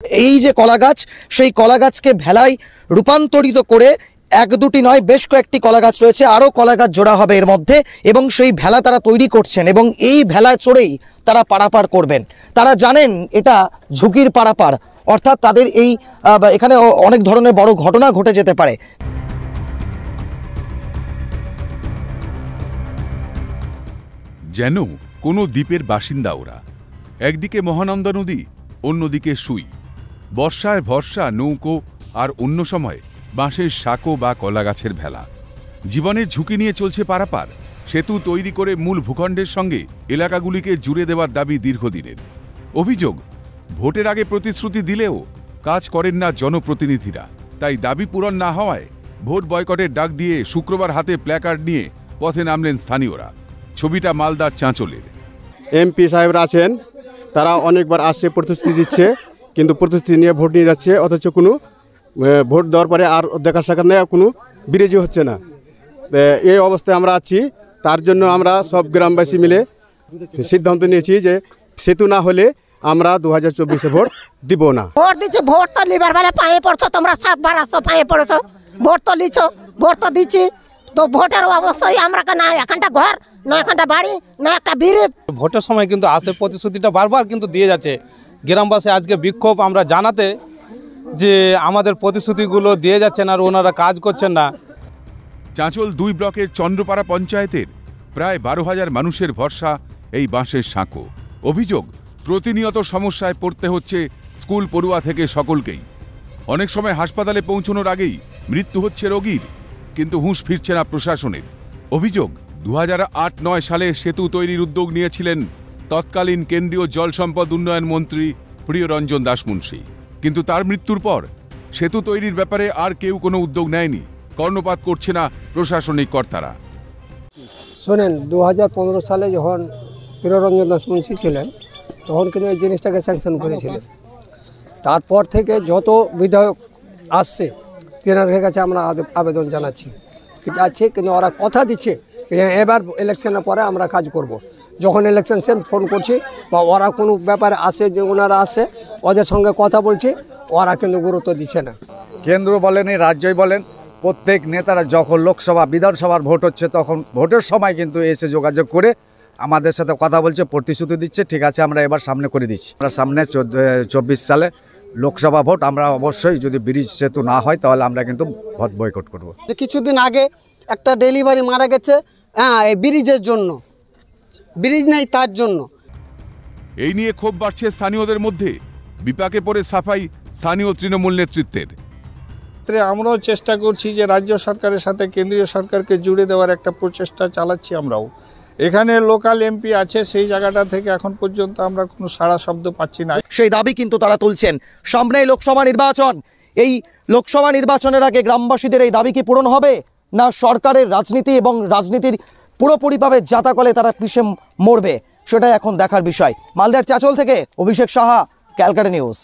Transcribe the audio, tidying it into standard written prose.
এই যে কলা গাছ, সেই কলা গাছকে ভেলায় রূপান্তরিত করে এক দুটি নয় বেশ কয়েকটি কলা গাছ রয়েছে, আরও কলা গাছ জোড়া হবে এর মধ্যে, এবং সেই ভেলা তারা তৈরি করছেন এবং এই ভেলায় চড়েই তারা পারাপার করবেন। তারা জানেন এটা ঝুঁকির পারাপার, অর্থাৎ তাদের এই এখানে অনেক ধরনের বড় ঘটনা ঘটে যেতে পারে। যেন কোনো দ্বীপের বাসিন্দা ওরা। একদিকে মহানন্দা নদী, অন্যদিকে সুই। বর্ষায় ভরসা নৌকো, আর অন্য সময় বাঁশের সাঁকো বা কলাগাছের ভেলা। জীবনের ঝুঁকি নিয়ে চলছে পারাপার। সেতু তৈরি করে মূল ভূখণ্ডের সঙ্গে এলাকাগুলিকে জুড়ে দেওয়ার দাবি দীর্ঘদিনের। অভিযোগ, ভোটের আগে প্রতিশ্রুতি দিলেও কাজ করেন না জনপ্রতিনিধিরা। তাই দাবি পূরণ না হওয়ায় ভোট বয়কটের ডাক দিয়ে শুক্রবার হাতে প্ল্যাকার্ড নিয়ে পথে নামলেন স্থানীয়রা। ছবিটা মালদার চাঁচলের। এমপি সাহেবরা আছেন, তারা অনেকবার আসছে, প্রতিশ্রুতি দিচ্ছে, কিন্তু প্রতিশ্রুতি নিয়ে ভোট নিয়ে যাচ্ছে, অথচ কোনো ভোট দেওয়ার পরে আর দেখা সাক্ষাৎ নেই, কোনো বিরোধী হচ্ছে না। এই অবস্থায় আমরা আছি। তার জন্য আমরা সব গ্রামবাসী মিলে সিদ্ধান্ত নিয়েছি যে সেতু না হলে আমরা 2024-এ ভোট দিব না। ভোট দিচ্ছি, ভোট তো লিবার বেলা পায়ে পড়ছো, তোমরা 7 বার আসছো, পায়ে পড়েছো, ভোট তো লিছো, ভোট তো দিচ্ছি, তো ভোটের অবশ্যই আমরা না এখানটা ঘর, না এখানটা বাড়ি, না একটা ব্রিজ। ভোটের সময় কিন্তু আসে, প্রতিশ্রুতিটা বারবার কিন্তু দিয়ে যাচ্ছে। গ্রামবাসী আজকে বিক্ষোভ আমরা জানাতে যে আমাদের প্রতিশ্রুতিগুলো দিয়ে যাচ্ছেন আর ওনারা কাজ করছেন না। চাঁচল 2 ব্লকের চন্দ্রপাড়া পঞ্চায়েতের প্রায় 12,000 মানুষের ভরসা এই বাঁশের সাঁকো। অভিযোগ, প্রতিনিয়ত সমস্যায় পড়তে হচ্ছে স্কুল পড়ুয়া থেকে সকলকেই। অনেক সময় হাসপাতালে পৌঁছানোর আগেই মৃত্যু হচ্ছে রোগীর, কিন্তু হুঁশ ফিরছে না প্রশাসনের। অভিযোগ, 2008-9 সালে সেতু তৈরির উদ্যোগ নিয়েছিলেন তৎকালীন কেন্দ্রীয় জল সম্পদ উন্নয়ন মন্ত্রী প্রিয়রঞ্জন দাসমুন্সী, কিন্তু তার মৃত্যুর পর সেতু তৈরির ব্যাপারে আর কেউ কোনো উদ্যোগ নেয়নি। কর্ণপাত করছে না প্রশাসনিক কর্তারা। শোনেন, 2015 সালে যখন প্রিয়রঞ্জন দাসমুন্সী ছিলেন, তখন কিন্তু এই জিনিসটাকে স্যাংশন করেছিলেন। তারপর থেকে যত বিধায়ক আসছে তেনাদের কাছে আমরা আবেদন জানাচ্ছি, কিন্তু ওরা কথা দিচ্ছে এবার ইলেকশনের পরে আমরা কাজ করব। যখন ইলেকশন সেন ফোন করছি বা ওরা কোনো ব্যাপারে আসে, যে ওনারা আসে, ওদের সঙ্গে কথা বলছি, ওরা কিন্তু গুরুত্ব দিচ্ছে না। কেন্দ্র বলেন, এই রাজ্যই বলেন, প্রত্যেক নেতারা যখন লোকসভা বিধানসভার ভোট হচ্ছে তখন ভোটের সময় কিন্তু এসে যোগাযোগ করে আমাদের সাথে কথা বলছে, প্রতিশ্রুতি দিচ্ছে, ঠিক আছে আমরা এবার সামনে করে দিচ্ছি। আমরা সামনে 24 সালে লোকসভা ভোট, আমরা অবশ্যই যদি ব্রিজ সেতু না হয় তাহলে আমরা কিন্তু ভোট বয়কট করব। কিছুদিন আগে একটা ডেলিভারি মারা গেছে, এই ব্রিজের জন্য, ব্রিজ নেই তার জন্য। এই নিয়ে ক্ষোভ বাড়ছে স্থানীয়দের মধ্যে। বিপাকে পড়ে সাফাই স্থানীয় তৃণমূল নেতৃত্বের। আমরাও চেষ্টা করছি যে রাজ্য সরকারের সাথে কেন্দ্রীয় সরকারকে জুড়ে দেওয়ার একটা প্রচেষ্টা চালাচ্ছি আমরাও। এখানে লোকাল এমপি আছে, সেই জায়গাটা থেকে এখন পর্যন্ত আমরা কোনো সাড়া শব্দ পাচ্ছি না। সেই দাবি কিন্তু তারা তুলছেন। সামনে লোকসভা নির্বাচন, এই লোকসভা নির্বাচনের আগে গ্রামবাসীদের এই দাবি কি পূরণ হবে, না সরকারের রাজনীতি এবং রাজনীতির পুরোপুরিভাবে জাতাকলে তারা পিষে মরবে, সেটাই এখন দেখার বিষয়। মালদার চাঁচল থেকে অভিষেক সাহা, ক্যালকাটা নিউজ।